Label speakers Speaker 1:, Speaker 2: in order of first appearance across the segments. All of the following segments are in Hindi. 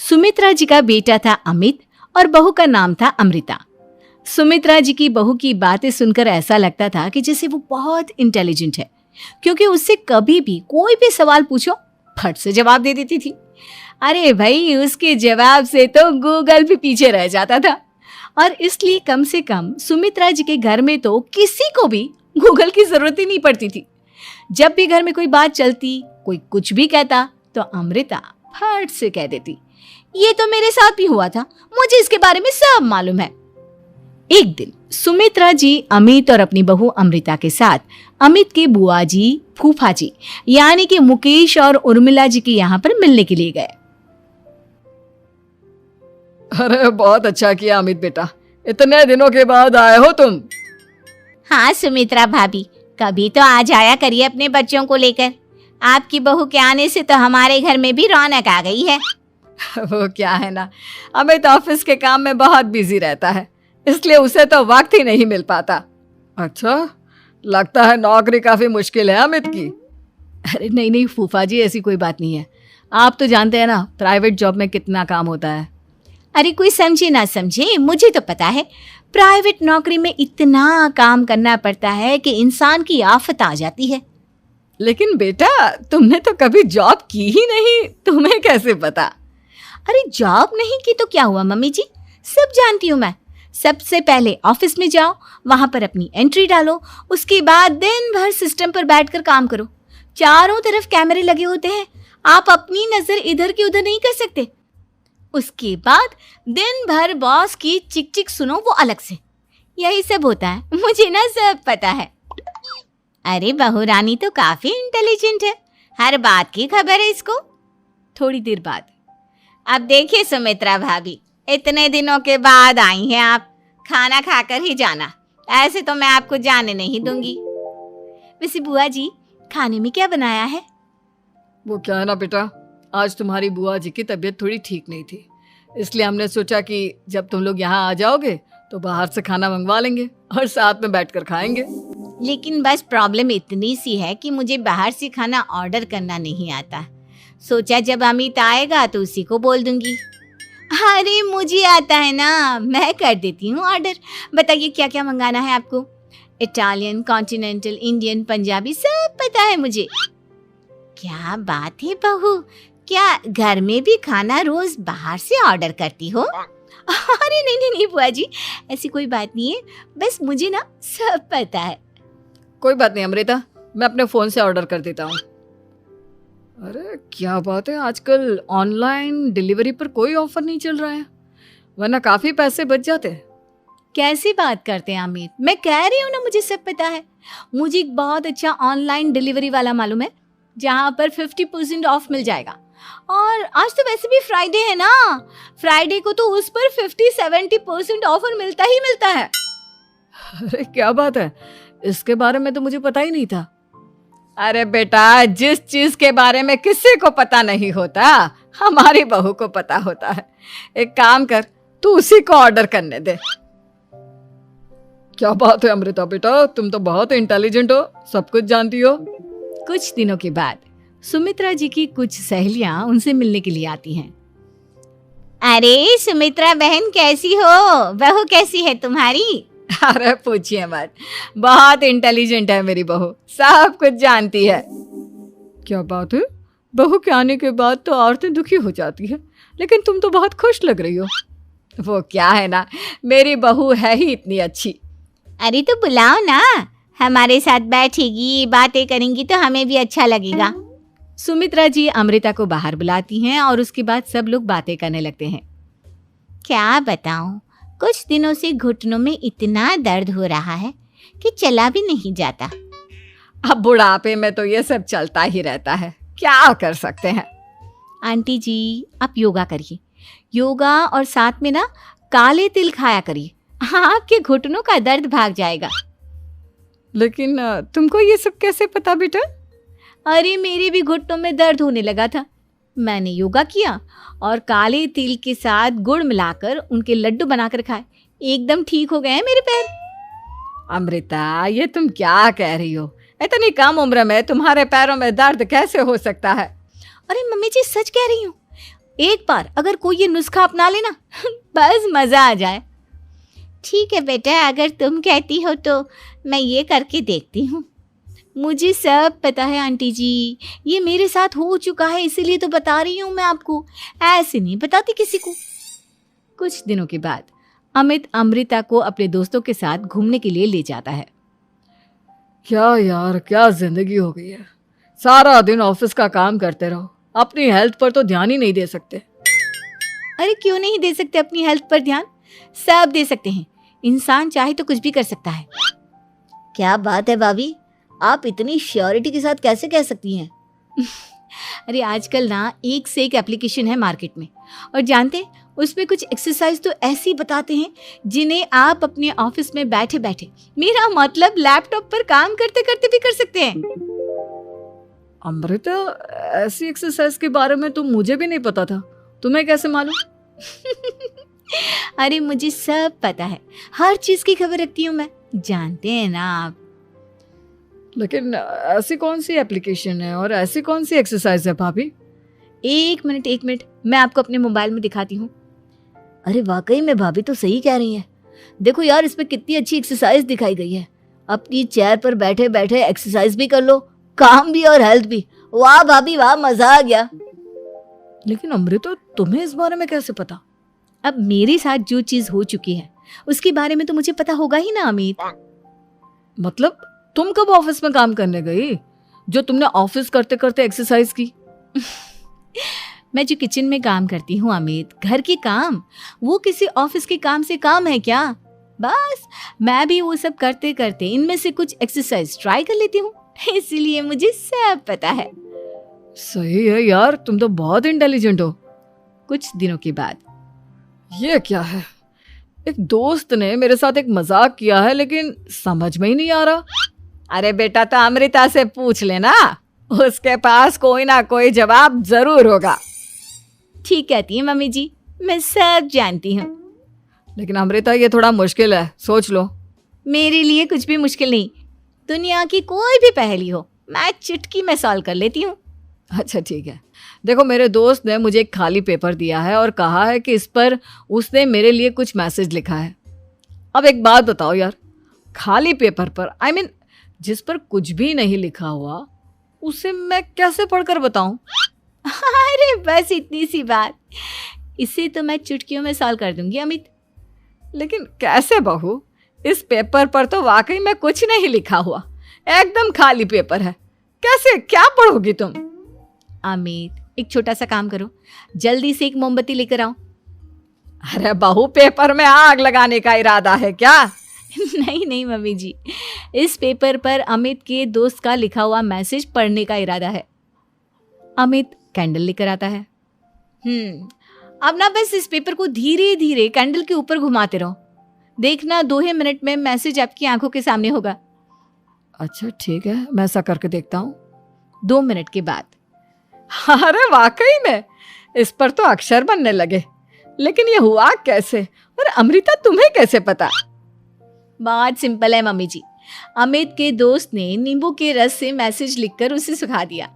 Speaker 1: सुमित्रा जी का बेटा था अमित और बहू का नाम था अमृता। सुमित्रा जी की बहू की बातें सुनकर ऐसा लगता था कि जैसे वो बहुत इंटेलिजेंट है, क्योंकि उससे कभी भी कोई भी सवाल पूछो फट से जवाब दे देती थी। अरे भाई, उसके जवाब से तो गूगल भी पीछे रह जाता था। और इसलिए कम से कम सुमित्रा जी के घर में तो किसी को भी गूगल की जरूरत ही नहीं पड़ती थी। जब भी घर में कोई बात चलती, कोई कुछ भी कहता, तो अमृता फट से कह देती, ये तो मेरे साथ भी हुआ था, मुझे इसके बारे में सब मालूम है। एक दिन सुमित्रा जी अमित और अपनी बहू अमृता के साथ अमित के बुआ जी, फूफा जी यानी कि मुकेश और उर्मिला जी के यहाँ पर मिलने के लिए गए।
Speaker 2: अरे बहुत अच्छा किया अमित बेटा, इतने दिनों के बाद आए हो तुम।
Speaker 3: हाँ सुमित्रा भाभी, कभी तो आ जाया करिए अपने बच्चों को लेकर। आपकी बहू के आने से तो हमारे घर में भी रौनक आ गई है।
Speaker 2: वो क्या है ना, अमित ऑफिस के काम में बहुत बिजी रहता है, इसलिए उसे तो वक्त ही नहीं मिल पाता। अच्छा, लगता है नौकरी काफी मुश्किल है अमित की।
Speaker 1: अरे नहीं फूफा जी, ऐसी कोई बात नहीं है। आप तो जानते हैं ना प्राइवेट जॉब में कितना काम होता है।
Speaker 3: अरे कोई समझे ना समझे, मुझे तो पता है प्राइवेट नौकरी में इतना काम करना पड़ता है कि इंसान की आफत आ जाती है।
Speaker 2: लेकिन बेटा, तुमने तो कभी जॉब की ही नहीं, तुम्हें कैसे पता?
Speaker 3: अरे जॉब नहीं की तो क्या हुआ मम्मी जी, सब जानती हूँ मैं। सबसे पहले ऑफिस में जाओ, वहां पर अपनी एंट्री डालो, उसके बाद दिन भर सिस्टम पर बैठकर काम करो। चारों तरफ कैमरे लगे होते हैं, आप अपनी नजर इधर की उधर नहीं कर सकते। उसके बाद दिन भर बॉस की चिक चिक सुनो, वो अलग से। यही सब होता है, मुझे ना सब पता है। अरे बहू रानी तो काफी इंटेलिजेंट है, हर बात की खबर है इसको।
Speaker 1: थोड़ी देर बाद,
Speaker 3: अब देखिए सुमित्रा भाभी, इतने दिनों के बाद आई हैं आप, खाना खाकर ही जाना, ऐसे तो मैं आपको जाने नहीं दूंगी।
Speaker 1: वैसे बुआ जी, खाने में क्या बनाया है?
Speaker 2: वो क्या है ना बेटा, आज तुम्हारी बुआ जी की तबीयत थोड़ी ठीक नहीं थी, इसलिए हमने सोचा कि जब तुम लोग यहाँ आ जाओगे तो बाहर से खाना मंगवा लेंगे और साथ में बैठकर खाएंगे।
Speaker 3: लेकिन बस प्रॉब्लम इतनी सी है कि मुझे बाहर से खाना ऑर्डर करना नहीं आता। सोचा जब अमित आएगा तो उसी को बोल दूंगी। अरे मुझे आता है ना, मैं कर देती हूँ ऑर्डर। बताइए क्या क्या मंगाना है आपको? इटालियन, कॉन्टिनेंटल, इंडियन, पंजाबी, सब पता है मुझे। क्या बात है बहू, क्या घर में भी खाना रोज बाहर से ऑर्डर करती हो?
Speaker 1: अरे नहीं बुआ जी, ऐसी कोई बात नहीं है, बस मुझे ना सब पता है।
Speaker 2: कोई बात नहीं अमृता, मैं अपने फोन से ऑर्डर कर देता हूँ। अरे क्या बात है, आजकल ऑनलाइन डिलीवरी पर कोई ऑफर नहीं चल रहा है, वरना काफी पैसे बच जाते हैं।
Speaker 1: कैसी बात करते हैं अमित, मैं कह रही हूँ ना मुझे सब पता है। मुझे एक बहुत अच्छा ऑनलाइन डिलीवरी वाला मालूम है, जहाँ पर 50% ऑफ मिल जाएगा। और आज तो वैसे भी फ्राइडे है ना, फ्राइडे को तो उस पर 50-70% ऑफर मिलता ही मिलता है।
Speaker 2: अरे क्या बात है, इसके बारे में तो मुझे पता ही नहीं था। अरे बेटा, जिस चीज के बारे में किसी को पता नहीं होता, हमारी बहू को पता होता है। एक काम कर, तू उसी को ऑर्डर करने दे। क्या बात है अमृता बेटा, तुम तो बहुत इंटेलिजेंट हो, सब कुछ जानती हो।
Speaker 1: कुछ दिनों के बाद सुमित्रा जी की कुछ सहेलियां उनसे मिलने के लिए आती हैं।
Speaker 3: अरे सुमित्रा बहन कैसी हो, बहू कैसी है तुम्हारी?
Speaker 2: अरे पूछिए मत, बहुत इंटेलिजेंट है मेरी बहू, सब कुछ जानती है। क्या बात है, बहू के आने के बाद तो औरतें दुखी हो जाती है, लेकिन तुम तो बहुत खुश लग रही हो। वो क्या है ना, मेरी बहू है ही इतनी अच्छी।
Speaker 3: अरे तो बुलाओ ना, हमारे साथ बैठेगी, बातें करेंगी तो हमें भी अच्छा लगेगा।
Speaker 1: सुमित्रा जी अमृता को बाहर बुलाती हैं और उसके बाद सब लोग बातें करने लगते हैं।
Speaker 3: क्या बताऊं, कुछ दिनों से घुटनों में इतना दर्द हो रहा है कि चला भी नहीं जाता।
Speaker 2: अब बुढ़ापे में तो ये सब चलता ही रहता है, क्या कर सकते हैं।
Speaker 1: आंटी जी, आप योगा करिए, योगा और साथ में ना काले तिल खाया करिए, आपके घुटनों का दर्द भाग जाएगा।
Speaker 2: लेकिन तुमको ये सब कैसे पता बेटा?
Speaker 1: अरे मेरे भी घुटनों में दर्द होने लगा था, मैंने योगा किया और काले तिल के साथ गुड़ मिलाकर उनके लड्डू बनाकर खाए, एकदम ठीक हो गए हैं मेरे पैर।
Speaker 2: अमृता, ये तुम क्या कह रही हो? इतनी कम उम्र में तुम्हारे पैरों में दर्द कैसे हो सकता है?
Speaker 1: अरे मम्मी जी, सच कह रही हूँ, एक बार अगर कोई ये नुस्खा अपना लेना बस मजा आ जाए।
Speaker 3: ठीक है बेटा, अगर तुम कहती हो तो मैं ये करके देखती हूँ।
Speaker 1: मुझे सब पता है आंटी जी, ये मेरे साथ हो चुका है, इसीलिए तो बता रही हूँ मैं आपको, ऐसे नहीं बताती किसी को। कुछ दिनों के बाद अमित अमृता को अपने दोस्तों के साथ घूमने के लिए ले जाता है।
Speaker 2: क्या यार, क्या जिंदगी हो गई है। सारा दिन ऑफिस का काम करते रहो, अपनी हेल्थ पर तो ध्यान ही नहीं दे सकते।
Speaker 1: अरे क्यों नहीं दे सकते अपनी हेल्थ पर ध्यान? सब दे सकते हैं, इंसान चाहे तो कुछ भी कर सकता है।
Speaker 3: क्या बात है भाभी, आप इतनी श्योरिटी के साथ कैसे कह सकती हैं?
Speaker 1: अरे आजकल ना एक से एक एप्लीकेशन है मार्केट में, और जानते हैं उसमें कुछ एक्सरसाइज तो ऐसी बताते हैं जिन्हें आप अपने ऑफिस में बैठे बैठे, मेरा मतलब लैपटॉप पर काम करते करते भी कर सकते हैं।
Speaker 2: अमृता, ऐसी एक्सरसाइज के बारे में तो मुझे भी नहीं पता था, तुम्हें कैसे मालूम?
Speaker 1: अरे मुझे सब पता है, हर चीज की खबर रखती हूँ मैं, जानते हैं ना आप।
Speaker 2: लेकिन ऐसी कौन सी एप्लीकेशन है और ऐसी कौन सी एक्सरसाइज है भाभी?
Speaker 1: एक मिनट, मैं आपको अपने मोबाइल में दिखाती हूँ।
Speaker 3: अरे वाकई में भाभी तो सही कह रही हैं। देखो यार, इसमें कितनी अच्छी एक्सरसाइज दिखाई गई है। अपनी चेयर पर बैठे बैठे एक्सरसाइज भी कर लो, काम भी और हेल्थ भी। वाह भाभी वाह, मजा आ गया।
Speaker 2: लेकिन अमृता, तुम्हें इस बारे में कैसे पता?
Speaker 1: अब मेरे साथ जो चीज हो चुकी है उसके बारे में तो मुझे पता होगा ही ना अमित।
Speaker 2: मतलब तुम कब ऑफिस में काम करने गई जो तुमने ऑफिस करते करते एक्सरसाइज की?
Speaker 1: मैं जो किचन में काम करती हूँ अमित, घर के काम, वो किसी ऑफिस के काम से काम है क्या? बस मैं भी वो सब करते करते इनमें से कुछ एक्सरसाइज ट्राई कर लेती हूँ, इसीलिए मुझे सब पता है।
Speaker 2: सही है यार, तुम तो बहुत इंटेलिजेंट हो।
Speaker 1: कुछ दिनों के बाद,
Speaker 2: ये क्या है? एक दोस्त ने मेरे साथ एक मजाक किया है, लेकिन समझ में ही नहीं आ रहा।
Speaker 1: अरे बेटा, तो अमृता से पूछ लेना, उसके पास कोई ना कोई जवाब जरूर होगा। ठीक कहती है मम्मी जी, मैं सब जानती हूँ।
Speaker 2: लेकिन अमृता, ये थोड़ा मुश्किल है, सोच लो।
Speaker 1: मेरे लिए कुछ भी मुश्किल नहीं, दुनिया की कोई भी पहेली हो मैं चुटकी में सॉल्व कर लेती हूँ।
Speaker 2: अच्छा ठीक है, देखो मेरे दोस्त ने मुझे एक खाली पेपर दिया है और कहा है कि इस पर उसने मेरे लिए कुछ मैसेज लिखा है। अब एक बात बताओ यार, खाली पेपर पर, I mean, जिस पर कुछ भी नहीं लिखा हुआ, उसे मैं कैसे पढ़कर बताऊं?
Speaker 1: अरे बस इतनी सी बात, इसे तो मैं चुटकियों में सॉल्व कर दूंगी अमित।
Speaker 2: लेकिन कैसे बहू? इस पेपर पर तो वाकई में कुछ नहीं लिखा हुआ, एकदम खाली पेपर है, कैसे, क्या पढ़ोगी तुम?
Speaker 1: अमित, एक छोटा सा काम करो, जल्दी से एक मोमबत्ती लेकर आओ।
Speaker 2: अरे बहू, पेपर में आग लगाने का इरादा है क्या?
Speaker 1: नहीं मम्मी जी, इस पेपर पर अमित के दोस्त का लिखा हुआ मैसेज पढ़ने का इरादा है। अमित कैंडल लेकर आता है। अब ना बस इस पेपर को धीरे धीरे कैंडल के ऊपर घुमाते रहो, देखना 2 ही मिनट में मैसेज आपकी आंखों के सामने होगा।
Speaker 2: अच्छा ठीक है, मैं ऐसा करके देखता हूँ।
Speaker 1: 2 मिनट के बाद,
Speaker 2: अरे वाकई में इस पर तो अक्षर बनने लगे, लेकिन ये हुआ कैसे? और अमृता, तुम्हें कैसे पता?
Speaker 1: बहुत सिंपल है मम्मी जी, अमित के दोस्त ने नींबू के रस से मैसेज लिखकर उसे सुखा दिया।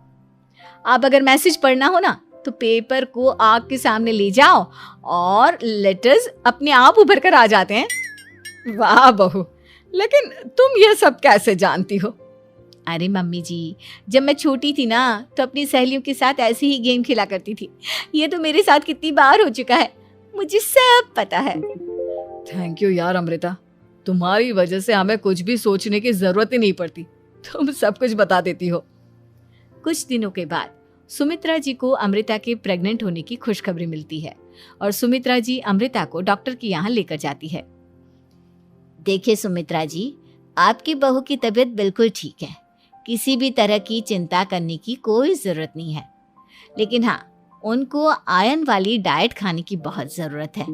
Speaker 1: अब अगर मैसेज पढ़ना हो ना तो पेपर को आग के सामने ले जाओ और लेटर्स अपने आप उभर कर आ जाते हैं।
Speaker 2: वाह बहू, लेकिन तुम ये सब कैसे जानती हो?
Speaker 1: अरे मम्मी जी, जब मैं छोटी थी ना तो अपनी सहेलियों के साथ ऐसे ही गेम खेला करती थी। ये तो मेरे साथ कितनी बार हो चुका है, मुझे सब पता है।
Speaker 2: थैंक यू यार अमृता, तुम्हारी वजह से हमें कुछ भी सोचने की जरूरत ही नहीं पड़ती, तुम सब कुछ बता देती हो।
Speaker 1: कुछ दिनों के बाद सुमित्रा जी को अमृता के प्रेग्नेंट होने की खुशखबरी मिलती है और सुमित्रा जी अमृता को डॉक्टर के यहाँ लेकर जाती है।
Speaker 3: देखिए सुमित्रा जी, आपकी बहू की तबीयत बिल्कुल ठीक है, किसी भी तरह की चिंता करने की कोई ज़रूरत नहीं है। लेकिन हाँ, उनको आयरन वाली डाइट खाने की बहुत ज़रूरत है।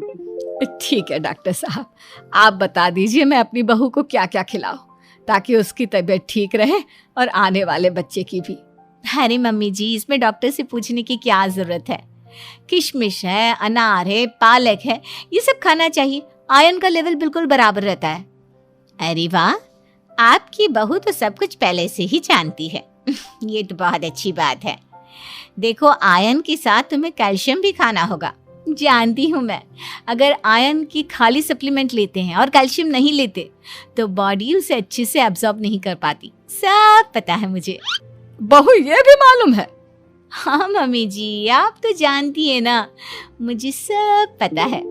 Speaker 2: ठीक है डॉक्टर साहब, आप बता दीजिए मैं अपनी बहू को क्या क्या खिलाऊं ताकि उसकी तबीयत ठीक रहे और आने वाले बच्चे की भी।
Speaker 1: अरे मम्मी जी, इसमें डॉक्टर से पूछने की क्या ज़रूरत है? किशमिश है, अनार है, पालक है, ये सब खाना चाहिए, आयरन का लेवल बिल्कुल बराबर रहता है।
Speaker 3: अरे वाह, आपकी बहू तो सब कुछ पहले से ही जानती है। ये तो बहुत अच्छी बात है। देखो, आयरन के साथ तुम्हें कैल्शियम भी खाना होगा। जानती हूँ मैं, अगर आयरन की खाली सप्लीमेंट लेते हैं और कैल्शियम नहीं लेते तो बॉडी उसे अच्छे से एब्जॉर्ब नहीं कर पाती। सब पता है मुझे।
Speaker 2: बहू ये भी मालूम है?
Speaker 3: हाँ मम्मी जी, आप तो जानती है ना, मुझे सब पता है।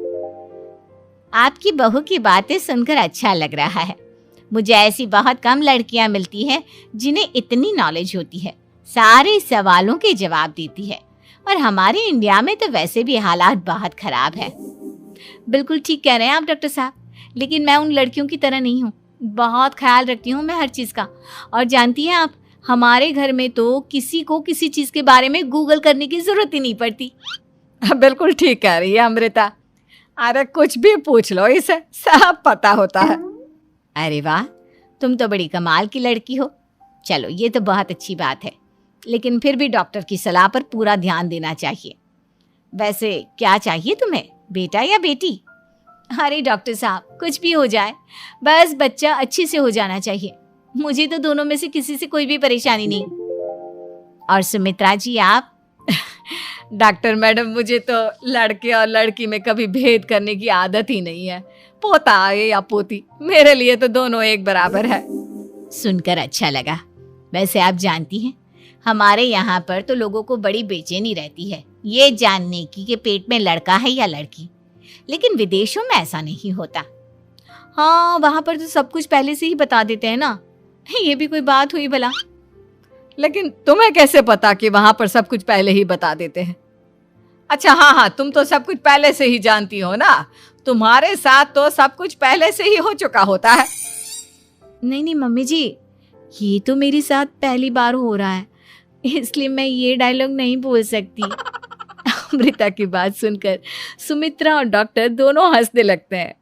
Speaker 3: आपकी बहू की बातें सुनकर अच्छा लग रहा है। मुझे ऐसी बहुत कम लड़कियां मिलती हैं जिन्हें इतनी नॉलेज होती है, सारे सवालों के जवाब देती है। और हमारे इंडिया में तो वैसे भी हालात बहुत खराब है। बिल्कुल ठीक कह रहे हैं आप डॉक्टर साहब, लेकिन मैं उन लड़कियों की तरह नहीं हूँ। बहुत ख्याल रखती हूँ मैं हर चीज़ का। और जानती हैं आप, हमारे घर में तो किसी को किसी चीज़ के बारे में गूगल करने की ज़रूरत ही नहीं पड़ती।
Speaker 2: बिल्कुल ठीक कह रही है अमृता। अरे कुछ भी पूछ लो, इसे सब पता होता है।
Speaker 3: अरे वाह, तुम तो बड़ी कमाल की लड़की हो। चलो, ये तो बहुत अच्छी बात है, लेकिन फिर भी डॉक्टर की सलाह पर पूरा ध्यान देना चाहिए। वैसे क्या चाहिए तुम्हें, बेटा या बेटी? अरे डॉक्टर साहब, कुछ भी हो जाए, बस बच्चा अच्छे से हो जाना चाहिए। मुझे तो दोनों में से किसी से कोई भी परेशानी नहीं। और सुमित्रा जी, आप?
Speaker 2: डॉक्टर मैडम, मुझे तो लड़के और लड़की में कभी भेद करने की आदत ही नहीं है। पोता आए या पोती, मेरे लिए तो दोनों एक बराबर है।
Speaker 3: सुनकर अच्छा लगा। वैसे आप जानती हैं, हमारे यहाँ पर तो लोगों को बड़ी बेचैनी रहती है ये जानने की कि पेट में लड़का है या लड़की, लेकिन विदेशों में ऐसा नहीं होता।
Speaker 1: हाँ, वहाँ पर तो सब कुछ पहले से ही बता देते हैं ना। ये भी कोई बात हुई भला?
Speaker 2: लेकिन तुम्हें कैसे पता कि वहां पर सब कुछ पहले ही बता देते हैं? अच्छा हाँ, तुम तो सब कुछ पहले से ही जानती हो ना। तुम्हारे साथ तो सब कुछ पहले से ही हो चुका होता है।
Speaker 1: नहीं मम्मी जी, ये तो मेरे साथ पहली बार हो रहा है, इसलिए मैं ये डायलॉग नहीं बोल सकती। अमृता की बात सुनकर सुमित्रा और डॉक्टर दोनों हंसने लगते हैं।